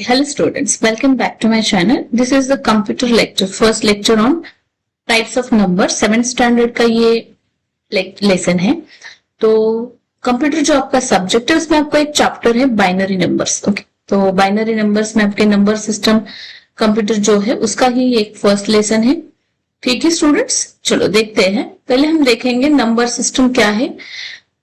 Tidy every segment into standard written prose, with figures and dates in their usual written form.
Hello students, welcome back to my channel. This is the computer lecture, first lecture on types of numbers. 7th standard का ये lesson है. तो computer जो आपका subject है उसमें आपको एक चैप्टर है बाइनरी नंबर्स. ओके, तो बाइनरी नंबर्स में आपके नंबर सिस्टम कंप्यूटर जो है उसका ही एक फर्स्ट लेसन है. ठीक है स्टूडेंट्स, चलो देखते हैं. पहले हम देखेंगे नंबर सिस्टम क्या है.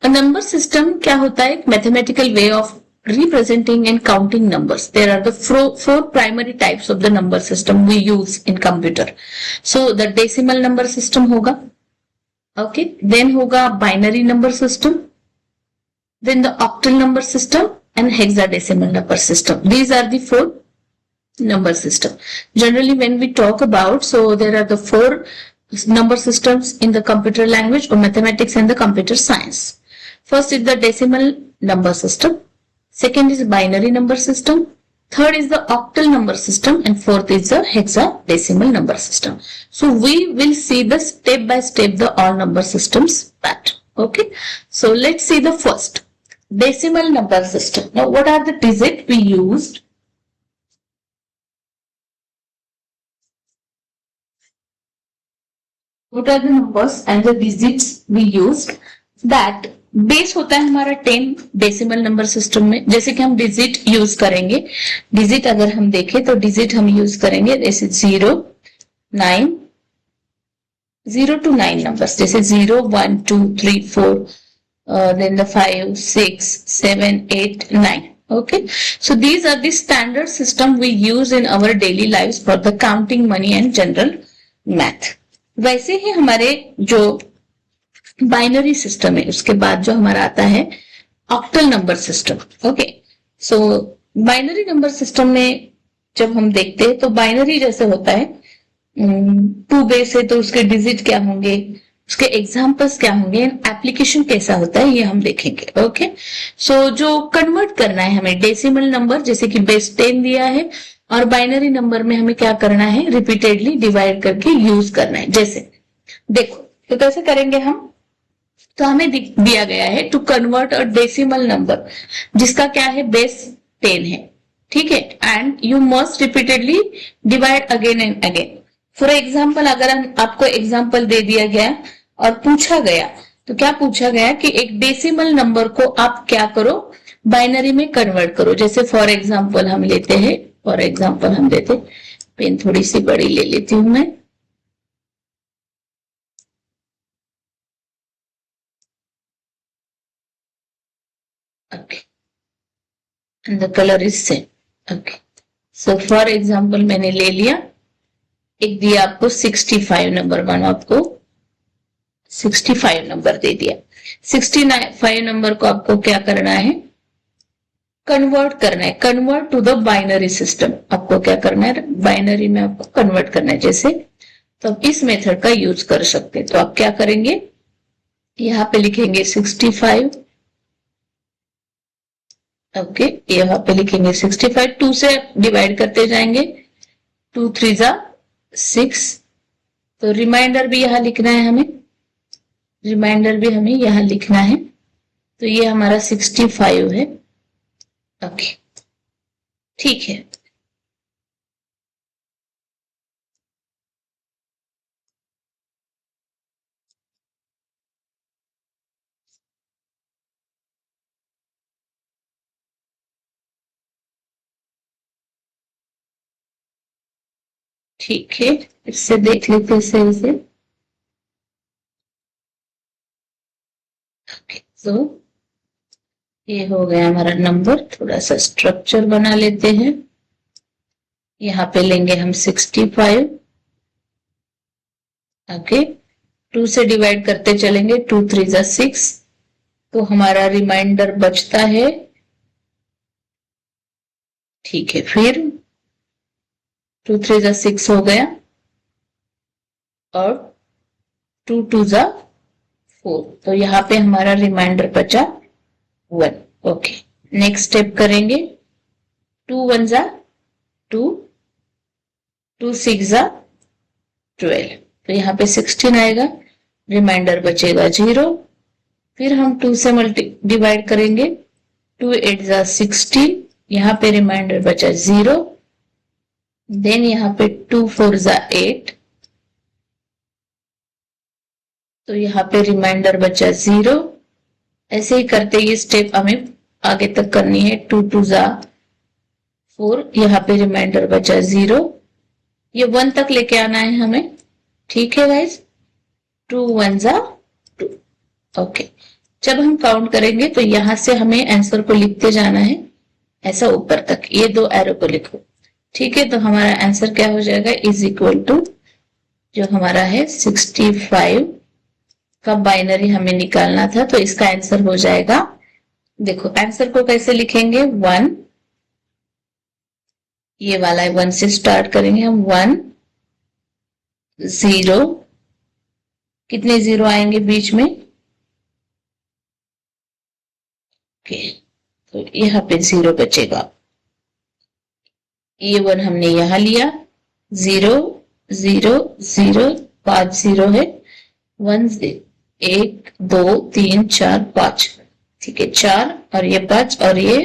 नंबर सिस्टम क्या होता है? एक mathematical way of representing and counting numbers. There are the four primary types of the number system we use in computer. So the decimal number system होगा, okay, then होगा binary number system, then the octal number system and hexadecimal number system. These are the four number system. Generally when we talk about, so there are the four number systems in the computer language or mathematics and the computer science. First is the decimal number system. Second is binary number system. Third is the octal number system, and fourth is the hexadecimal number system. So we will see the step by step the all number systems pattern. Okay. So let's see the first decimal number system. Now what are the digits we used? What are the numbers and the digits we used? That base होता है हमारा 10 decimal number system में. जैसे कि हम digit use करेंगे. Digit अगर हम देखें तो डिजिट हम यूज करेंगे जैसे 0 to 9 नंबर्स, जैसे 0 1 2 3 4 then the 5 6 7 8 9. Okay, so these are the standard system we use in our daily lives for the counting money and general math. वैसे ही हमारे जो बाइनरी सिस्टम है उसके बाद जो हमारा आता है ऑक्टल नंबर सिस्टम. ओके, सो बाइनरी नंबर सिस्टम में जब हम देखते हैं तो बाइनरी जैसे होता है 2 बेस है तो उसके डिजिट क्या होंगे, उसके एग्जांपल्स क्या होंगे, एप्लीकेशन कैसा होता है ये हम देखेंगे. ओके, सो जो कन्वर्ट करना है हमें डेसिमल नंबर, जैसे कि बेस 10 दिया है और बाइनरी नंबर में हमें क्या करना है, रिपीटेडली डिवाइड करके यूज करना है. जैसे देखो तो कैसे करेंगे हम, तो हमें दिया गया है to convert a decimal number जिसका क्या है बेस 10 है. ठीक है, and you must repeatedly divide again and again. For example अगर हम आपको एग्जाम्पल दे दिया गया और पूछा गया तो क्या पूछा गया कि एक डेसिमल नंबर को आप क्या करो, बाइनरी में कन्वर्ट करो. जैसे फॉर एग्जाम्पल हम लेते हैं, फॉर एग्जाम्पल हम लेते, पेन थोड़ी सी बड़ी ले लेती हूं मैं. Okay, and the color is same. Okay, so for example मैंने ले लिया, एक दिया आपको 65 नंबर, मानो आपको 65 नंबर दे दिया. 65 नंबर को आपको क्या करना है, कन्वर्ट करना है, convert to the binary system. आपको क्या करना है, बाइनरी में आपको कन्वर्ट करना है. जैसे तो आप इस मेथड का यूज कर सकते हैं. तो आप क्या करेंगे, यहाँ पे लिखेंगे 65. ओके, यहाँ पे लिखेंगे 65, 2 से डिवाइड करते जाएंगे, 2 3 जा 6. तो रिमाइंडर भी यहाँ लिखना है हमें, रिमाइंडर भी हमें यहाँ लिखना है. तो ये हमारा 65 है. ओके, ठीक है. ठीक है, इससे देख लेते हैं सही से. ओके, तो ये हो गया हमारा नंबर. थोड़ा सा स्ट्रक्चर बना लेते हैं. यहाँ पे लेंगे हम 65. ओके, 2 से डिवाइड करते चलेंगे, 2 3 जा 6. तो हमारा रिमाइंडर बचता है. ठीक है, फिर 2 3 जा 6 हो गया और 2 2 जा 4. तो यहाँ पे हमारा रिमाइंडर बचा 1. ओके, नेक्स्ट स्टेप करेंगे. 2 1 जा 2, 2 6 जा 12. तो यहाँ पे 16 आएगा, रिमाइंडर बचेगा 0. फिर हम 2 से डिवाइड करेंगे, 2 8 जा 16. यहाँ पे रिमाइंडर बचा 0, देन यहाँ पे 2 4 जा 8, तो यहाँ पे रिमाइंडर बचा 0। ऐसे ही करते ये स्टेप हमें आगे तक करनी है। 2 2 जा 4, यहाँ पे रिमाइंडर बचा 0, ये 1 तक लेके आना है हमें। ठीक है गाइस, 2 1 जा 2। ओके, जब हम काउंट करेंगे तो यहां से हमें आंसर को लिखते जाना है ऐसा ऊपर तक, ये 2 एरो को लिखो। ठीक है, तो हमारा आंसर क्या हो जाएगा, इज इक्वल टू जो हमारा है 65 का बाइनरी हमें निकालना था, तो इसका आंसर हो जाएगा। देखो आंसर को कैसे लिखेंगे, 1, ये वाला है 1 से स्टार्ट करेंगे हम, 1 0, कितने 0 आएंगे बीच में, ओके, तो यहाँ पे 0 बचेगा। ये 1 हमने यहां लिया, 0 0 0, 5 0 है, 1 1 2 3 4 5, ठीक है 4 और ये 5 और ये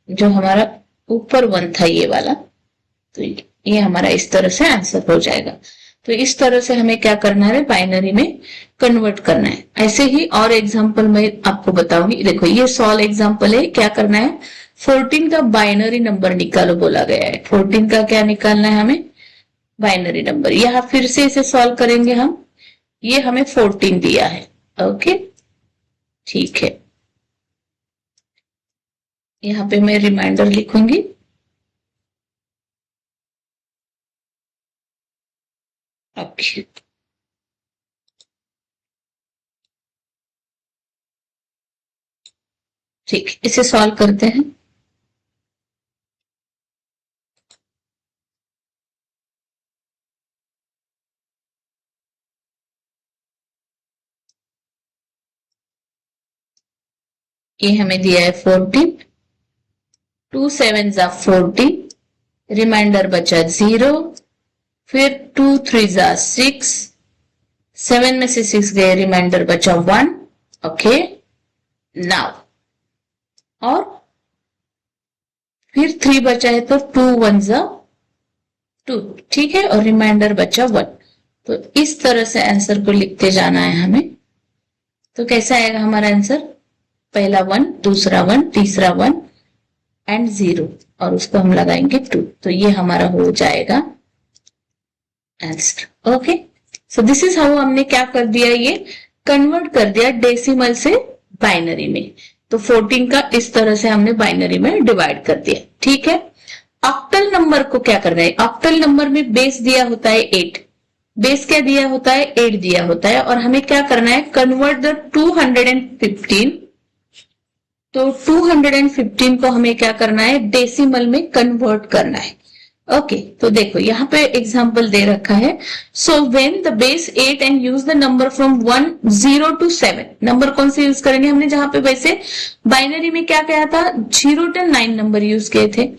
जो हमारा ऊपर 1 था ये वाला, तो ये हमारा इस तरह से आंसर हो जाएगा। तो इस तरह से हमें क्या करना है, बाइनरी में कन्वर्ट करना है। ऐसे ही और एग्जांपल मैं आपको बताऊंगी। देखो ये सॉल्व एग्जांपल है, क्या करना है, 14 का बाइनरी नंबर निकालो बोला गया है। 14 का क्या निकालना है हमें, बाइनरी नंबर। यहां फिर से इसे सॉल्व करेंगे हम, ये हमें 14 दिया है। ओके ठीक है, यहाँ पे मैं रिमाइंडर लिखूंगी। ओके ठीक, इसे सॉल्व करते हैं। ये हमें दिया है 14, 2 7 जा 14, रिमाइंडर बचा 0, फिर 2 3 जा 6, 7 में से 6 गए, रिमाइंडर बचा 1। ओके नाउ, और फिर 3 बचा है तो 2 1 जा 2, ठीक है, और रिमाइंडर बचा 1। तो इस तरह से आंसर को लिखते जाना है हमें। तो कैसा आएगा हमारा आंसर, पहला 1, दूसरा 1, तीसरा 1 एंड 0, और उसको हम लगाएंगे 2, तो ये हमारा हो जाएगा answer. Okay, so this is how हमने क्या कर दिया, ये कन्वर्ट कर दिया डेसिमल से बाइनरी में। तो 14 का इस तरह से हमने बाइनरी में डिवाइड कर दिया। ठीक है, ऑक्टल नंबर को क्या करना है, ऑक्टल नंबर में बेस दिया होता है 8, बेस क्या दिया होता है, 8 दिया होता है, और हमें क्या करना है, कन्वर्ट द 215। तो 215 को हमें क्या करना है, डेसिमल में कन्वर्ट करना है। ओके तो देखो यहाँ पे एग्जांपल दे रखा है। So when the base 8 and use the number from 1 0 to 7, number कौन से यूज करेंगे, हमने जहां पे वैसे बाइनरी में क्या कहा था, 0 to 9 नंबर यूज किए थे।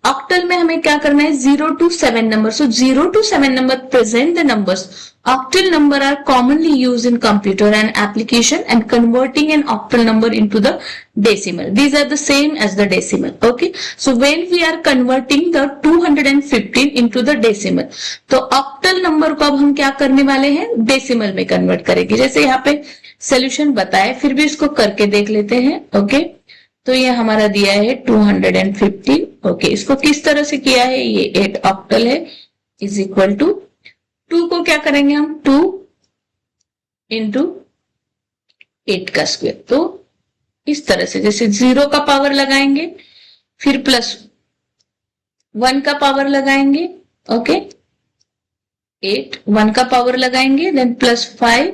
ऑक्टल में हमें क्या करना है, 0 to 7 number. So 0 to 7 number present the numbers. Octal number are commonly used in computer and application and converting an octal number into the decimal. These are the same as the decimal. Okay. So when we are converting the 215 into the decimal, तो octal number को अब हम क्या करने वाले हैं, decimal में convert करेंगे। जैसे यहाँ पे solution बताए, फिर भी इसको करके देख लेते हैं। Okay. तो ये हमारा दिया है 215। ओके, इसको किस तरह से किया है, ये 8 octal है, इज इक्वल टू 2 को क्या करेंगे हम, 2 इंटू 8 का स्क्वायर। तो इस तरह से जैसे 0 का पावर लगाएंगे, फिर प्लस 1 का पावर लगाएंगे, ओके 8 1 का पावर लगाएंगे, देन प्लस 5,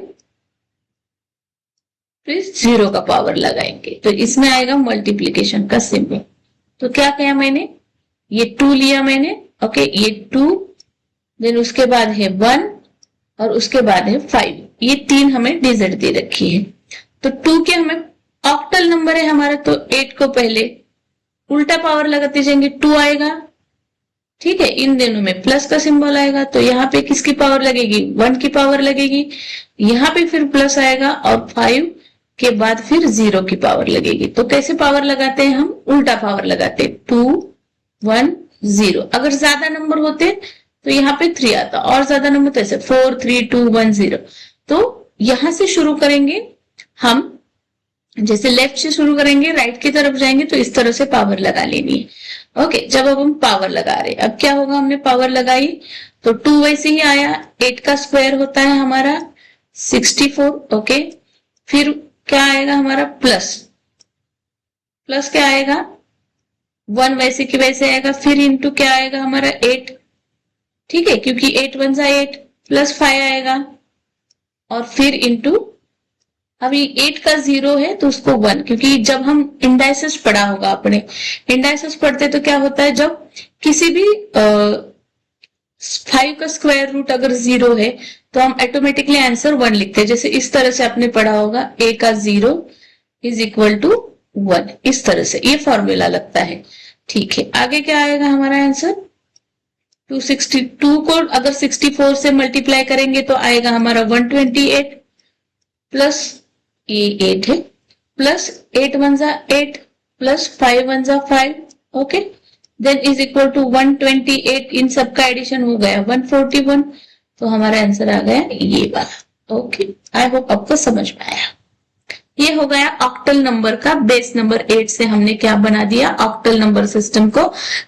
फिर 0 का पावर लगाएंगे, तो इसमें आएगा मल्टीप्लीकेशन का सिंबल। तो क्या किया मैंने, ये 2 लिया मैंने, ओके ये 2, देन उसके बाद है 1 और उसके बाद है 5, ये 3 हमें डिजिट दे रखी है। तो 2 के हमें ऑक्टल नंबर है हमारा, तो 8 को पहले उल्टा पावर लगाते जाएंगे, 2 आएगा, ठीक है, इन दोनों में प्लस का सिंबल आएगा, तो यहाँ पे किसकी पावर लगेगी, 1 की पावर लगेगी, यहाँ पे फिर प्लस आएगा, और 5 के बाद फिर 0 की पावर लगेगी। तो कैसे पावर लगाते हैं हम, उल्टा पावर लगाते हैं, 2 1 0। अगर ज्यादा नंबर होते तो यहाँ पे 3 आता, और ज्यादा नंबर तो ऐसे 4 3 2 1 0। तो यहां से शुरू करेंगे हम, जैसे लेफ्ट से शुरू करेंगे राइट की तरफ जाएंगे तो इस तरह से पावर लगा लेनी है। ओके, जब अब हम पावर लगा रहे हैं, अब क्या होगा, हमने पावर लगाई तो 2 वैसे ही आया, 8 का स्क्वायर होता है हमारा 64। ओके, फिर क्या आएगा हमारा प्लस, प्लस क्या आएगा 1 वैसे की वैसे आएगा, फिर इंटू क्या आएगा हमारा 8। ठीक है, क्योंकि 8 1 जा 8 प्लस 5 आएगा, और फिर इंटू, अभी 8 का 0 है तो उसको 1, क्योंकि जब हम इंडाइसिस पढ़ा होगा अपने, इंडाइसिस पढ़ते तो क्या होता है, जब किसी भी 5 का स्क्वायर रूट अगर 0 है तो हम ऑटोमेटिकली आंसर 1 लिखते हैं। जैसे इस तरह से आपने पढ़ा होगा, a का 0 इज इक्वल टू 1, इस तरह से ये फॉर्मूला लगता है। ठीक है, आगे क्या आएगा हमारा आंसर, 262 को अगर 64 से मल्टीप्लाई करेंगे तो आएगा हमारा 128, प्लस ये 8 है, प्लस 8 1 जा 8 प्लस 5 1 जा 5। Okay, then is equal to 128, इन सबका एडिशन हो गया 141, तो हमारा आंसर आ गया ये वाला। ओके, आई होप आपको समझ में आया। ये हो गया ऑक्टल नंबर का बेस नंबर 8 से हमने क्या बना दिया, ऑक्टल नंबर सिस्टम को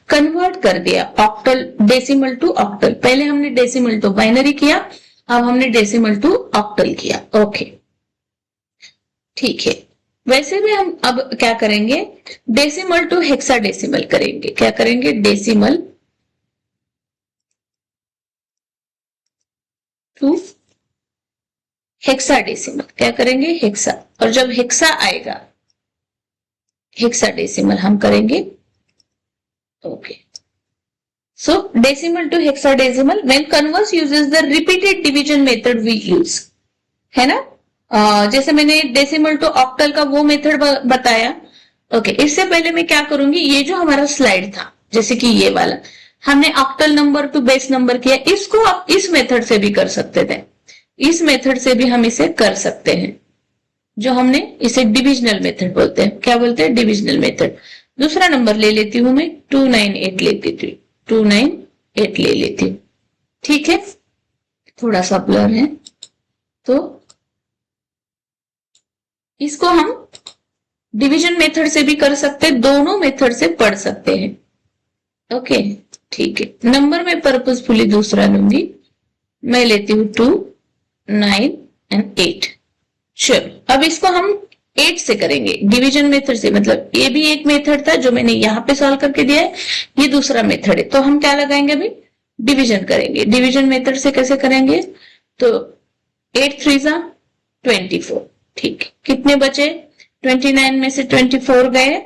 कन्वर्ट कर दिया, ऑक्टल डेसिमल टू ऑक्टल। पहले हमने डेसिमल टू बाइनरी किया, अब हमने डेसिमल टू ऑक्टल किया। ओके, ठीक है, वैसे भी हम अब क्या करेंगे, डेसिमल टू हेक्साडेसिमल करेंगे। क्या करेंगे, डेसिमल टू हेक्साडेसिमल, क्या करेंगे हेक्सा, और जब हेक्सा आएगा हेक्साडेसिमल हम करेंगे। Okay, so decimal to hexadecimal when converse uses the repeated division method we use, है ना। जैसे मैंने डेसिमल टू ऑक्टल का वो मेथड बताया। ओके, इससे पहले मैं क्या करूंगी, ये जो हमारा स्लाइड था जैसे कि ये वाला, हमने octal number two base number किया, इसको आप इस मेथड से भी कर सकते थे, इस मेथड से भी हम इसे कर सकते हैं, जो हमने इसे डिविजनल मेथड बोलते हैं। क्या बोलते हैं, डिविजनल मेथड। दूसरा नंबर ले लेती हूं मैं, 298 लेती थी, 298 ले लेती हूँ। ठीक है, थोड़ा सा ब्लर है तो इसको हम डिवीजन मेथड से भी कर सकते हैं, दोनों मेथड से पढ़ सकते हैं। ओके, ठीक है, नंबर में पर्पसफुली दूसरा लूंगी, मैं लेती हूँ 2 9 एंड 8। चलो अब इसको हम 8 से करेंगे डिवीजन मेथड से, मतलब ये भी एक मेथड था जो मैंने यहाँ पे सॉल्व करके दिया है, ये दूसरा मेथड है, तो हम क्या लगाएंगे अभी, डिवीजन करेंगे। डिवीजन मेथड से कैसे करेंगे, तो 8 3 जा 24। ठीक, कितने बचे, 29 में से 24 गए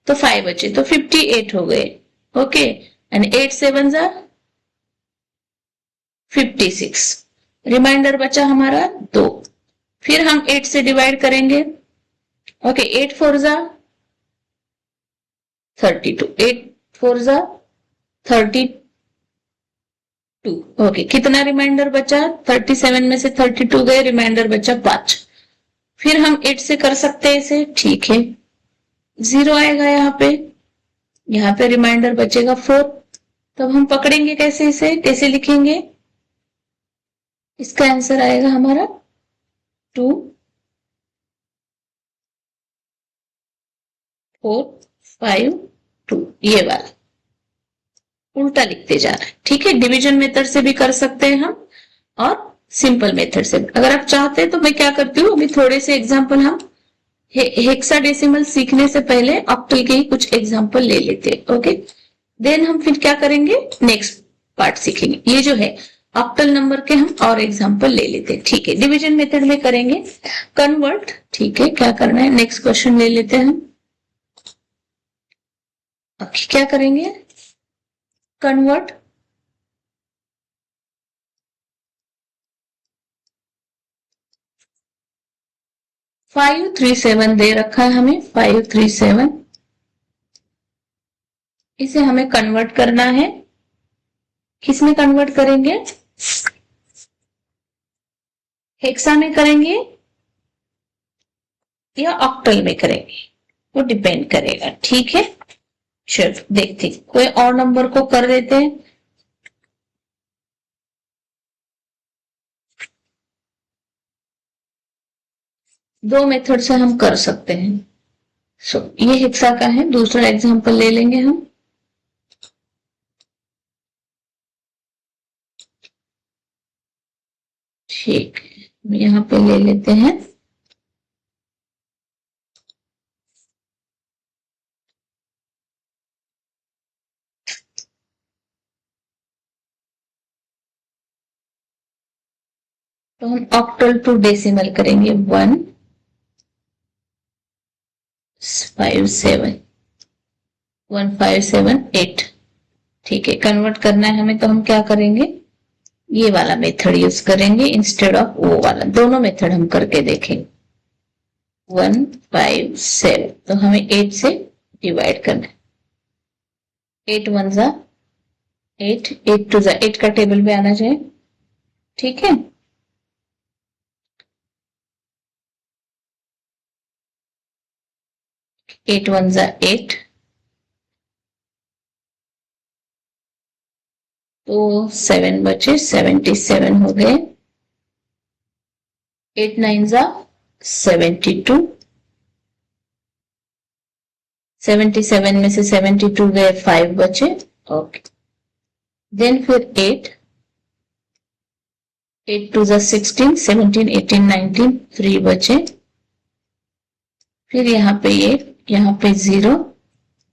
तो 5 बचे, तो 58 हो गए। ओके, एंड 8 7 जा 56, रिमाइंडर बचा हमारा 2। फिर हम 8 से डिवाइड करेंगे। ओके, 8 4 जा 32, 8 4 जा 32। ओके, कितना रिमाइंडर बचा, 37 में से 32 गए, रिमाइंडर बचा 5। फिर हम 8 से कर सकते हैं इसे, ठीक है, 0 आएगा यहाँ पे रिमाइंडर बचेगा 4। तब हम पकड़ेंगे कैसे इसे, कैसे लिखेंगे, इसका आंसर आएगा हमारा 2 4 5 2, ये वाला उल्टा लिखते जा रहा है। ठीक है, डिवीजन मेथड से भी कर सकते हैं हम और सिंपल मेथड से। अगर आप चाहते हैं तो मैं क्या करती हूँ, अभी थोड़े से एग्जांपल हम हेक्साडेसिमल सीखने से पहले ऑक्टल के ही कुछ एग्जांपल ले लेते हैं। ओके, देन हम फिर क्या करेंगे, नेक्स्ट पार्ट सीखेंगे। ये जो है ऑक्टल नंबर के हम और एग्जांपल ले लेते हैं। ठीक है, डिवीजन मेथड में करेंगे कन्वर्ट। ठीक है, क्या करना है, नेक्स्ट क्वेश्चन ले लेते हैं हम। ओके, क्या करेंगे, कन्वर्ट 537 दे रखा है हमें, 537, इसे हमें कन्वर्ट करना है। किसमें कन्वर्ट करेंगे, हेक्सा में करेंगे या ऑक्टल में करेंगे, वो डिपेंड करेगा। ठीक है, चलो देखते हैं, कोई और नंबर को कर देते हैं। दो मेथड से हम कर सकते हैं। ये हेक्सा का है, दूसरा एग्जांपल ले लेंगे हम। ठीक है, यहाँ पे ले लेते हैं। तो हम ऑक्टल टू डेसिमल करेंगे 157 ठीक है, कन्वर्ट करना है हमें, तो हम क्या करेंगे, ये वाला मेथड यूज करेंगे इंस्टेड ऑफ वो वाला। दोनों मेथड हम करके देखेंगे। 157 तो हमें 8 से डिवाइड करना है। 8 1 जा 8, 8 2 जा 8 का टेबल पे आना चाहिए। ठीक है, 8 1 जा 8, तो 7 बचे, 77 हो गए। 8 9 जा 72, 77 में से 72 गए, 5 बचे। ओके, देन फिर 8 2 जा 16, 17 18 19, 3 बचे। फिर यहाँ पे 8, यहाँ पे 0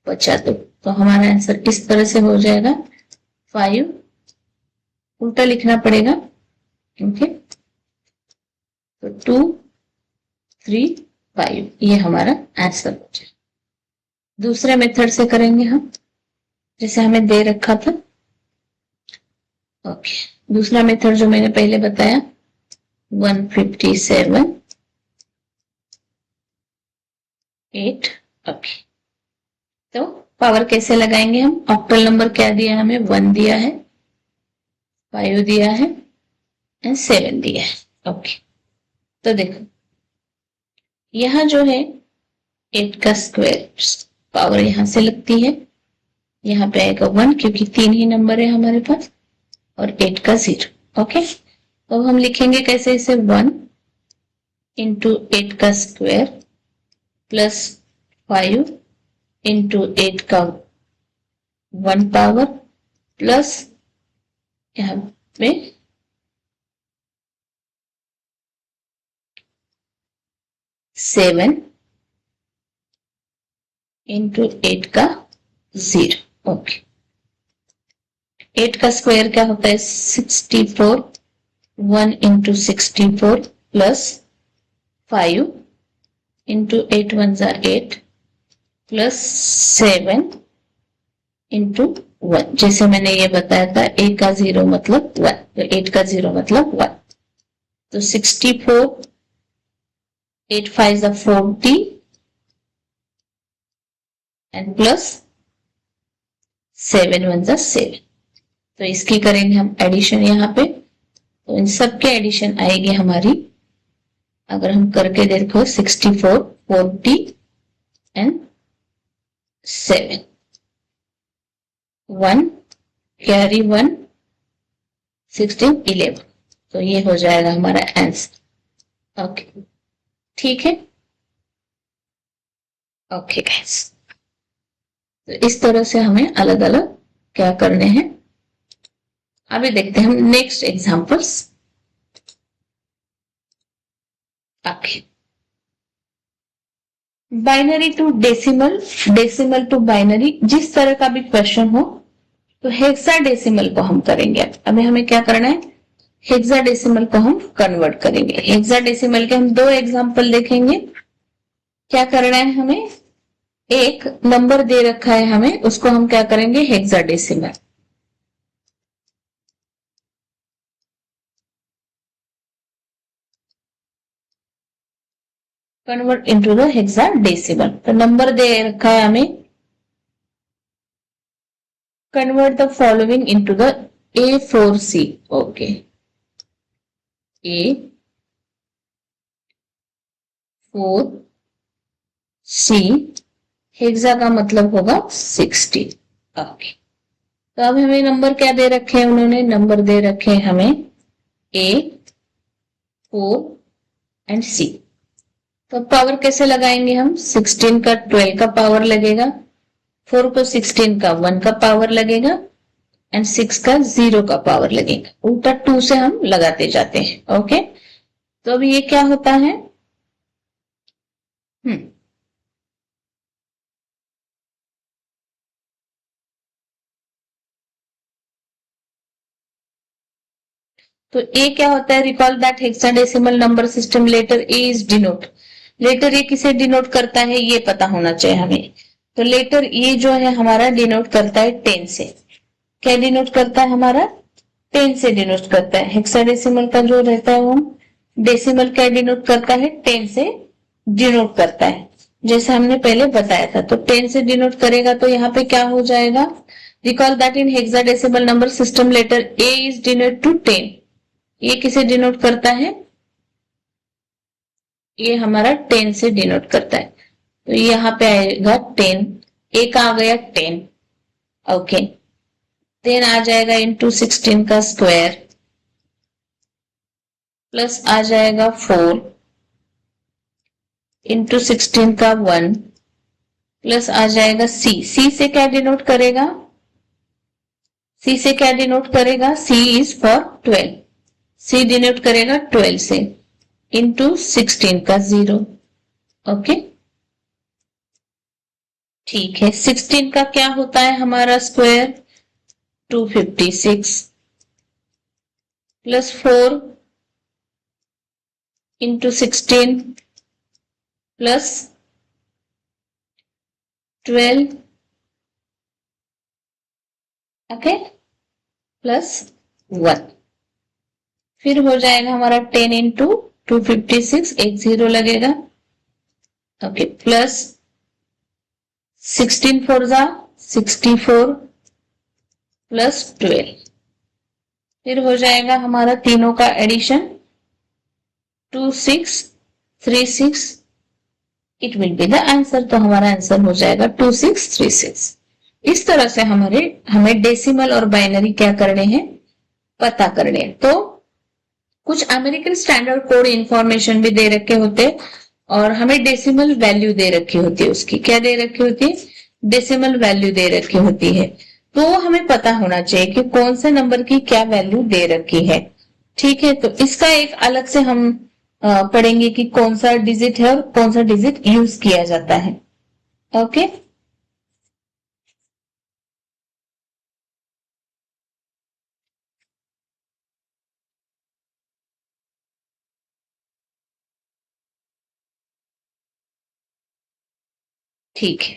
बचा 2। तो हमारा आंसर इस तरह से हो जाएगा 5, उल्टा लिखना पड़ेगा। ओके, तो 2 3 5 ये हमारा आंसर हो जाएगा। दूसरे मेथड से करेंगे हम, जैसे हमें दे रखा था। ओके, दूसरा मेथड जो मैंने पहले बताया 157 8। ओके, तो पावर कैसे लगाएंगे हम, ऑक्टल नंबर क्या दिया है हमें, 1 दिया है, 5 दिया है एंड 7 दिया है। ओके, तो देखो यहां जो है 8 का स्क्वायर पावर यहां से लगती है, यहाँ पे आएगा 1 क्योंकि 3 ही नंबर है हमारे पास, और 8 का 0। ओके, तो हम लिखेंगे कैसे इसे, 1 इंटू 8 का स्क्वायर प्लस 5 इंटू 8 का 1 पावर प्लस यहाँ पे 7 इंटू 8 का 0। ओके, 8 का स्क्वायर क्या होता है, 64, 1 इंटू 64 प्लस 5 इंटू 8 1 जा 8 प्लस 7 इंटू 1। जैसे मैंने ये बताया था, ए का 0 मतलब 1, तो 8 का 0 मतलब 1। तो 64, 8 5 जा 40 एंड प्लस 7 1 जा 7। तो इसकी करेंगे हम एडिशन यहाँ पे, तो इन सब के एडिशन आएगी हमारी, अगर हम करके देखो 64 40 एंड 7, 1 कैरी 1 16 11। तो ये हो जाएगा हमारा आंसर। ओके, ठीक है। ओके गाइस, तो इस तरह से हमें अलग अलग क्या करने हैं, अभी देखते हैं हम next examples. Okay, binary to decimal, decimal to binary, जिस तरह का भी क्वेश्चन हो, तो हेक्साडेसिमल को हम करेंगे। अभी हमें क्या करना है, हेक्साडेसिमल को हम कन्वर्ट करेंगे। हेक्साडेसिमल के हम दो एग्जांपल देखेंगे। क्या करना है हमें, एक नंबर दे रखा है हमें, उसको हम क्या करेंगे, hexadecimal. Convert into the hexadecimal. तो नंबर दे रखा है हमें, convert the following into the A4C. Okay, A4C hexa का मतलब होगा 60। ओके, तो अब हमें नंबर क्या दे रखे हैं, उन्होंने नंबर दे रखे हैं हमें A, 4 एंड C। तो पावर कैसे लगाएंगे हम, 16 का 12 का पावर लगेगा, 4 को 16 का 1 का पावर लगेगा एंड 6 का 0 का पावर लगेगा। उल्टा 2 से हम लगाते जाते हैं। ओके, तो अब ये क्या होता है, तो ए क्या होता है, recall that hexadecimal number system letter A is denote. Letter A किसे डिनोट करता है ये पता होना चाहिए हमें। तो लेटर ए जो है हमारा डिनोट करता है 10 से। क्या डिनोट करता है हमारा, 10 से डिनोट करता है। हेक्साडेसिमल का जो रहता है वो डेसिमल क्या डिनोट करता है, 10 से डिनोट करता है, जैसे हमने पहले बताया था। तो 10 से डिनोट करेगा तो यहाँ पे क्या हो जाएगा, recall that in hexadecimal number system letter A is denote to 10। ये किसे डिनोट करता है, ये हमारा 10 से डिनोट करता है। तो यहाँ पे आएगा 10, एक आ गया 10। ओके, 10 आ जाएगा इंटू 16 का स्क्वायर, प्लस आ जाएगा 4 इंटू 16 का 1, प्लस आ जाएगा सी। सी से क्या डिनोट करेगा, सी से क्या डिनोट करेगा, सी इज फॉर 12। सी डिनोट करेगा 12 से इंटू 16 का 0। ओके, ठीक है। 16 का क्या होता है हमारा square, 256 plus 4 into 16 plus 12, okay, plus 1। फिर हो जाएगा हमारा 10 इंटू 256, एक 0 लगेगा। ओके, प्लस 16 फोर जा 64 प्लस 12। फिर हो जाएगा हमारा तीनों का addition 2636, it will be the answer. तो हमारा आंसर हो जाएगा 2636। इस तरह से हमें डेसिमल और बाइनरी क्या करने हैं, पता करने हैं। तो कुछ अमेरिकन स्टैंडर्ड कोड इंफॉर्मेशन भी दे रखे होते हैं और हमें डेसिमल वैल्यू दे रखी होती है। उसकी क्या दे रखी होती है, डेसिमल वैल्यू दे रखी होती है। तो हमें पता होना चाहिए कि कौन से नंबर की क्या वैल्यू दे रखी है। ठीक है, तो इसका एक अलग से हम पढ़ेंगे कि कौन सा डिजिट है और कौन सा डिजिट यूज किया जाता है। ओके, ठीक है।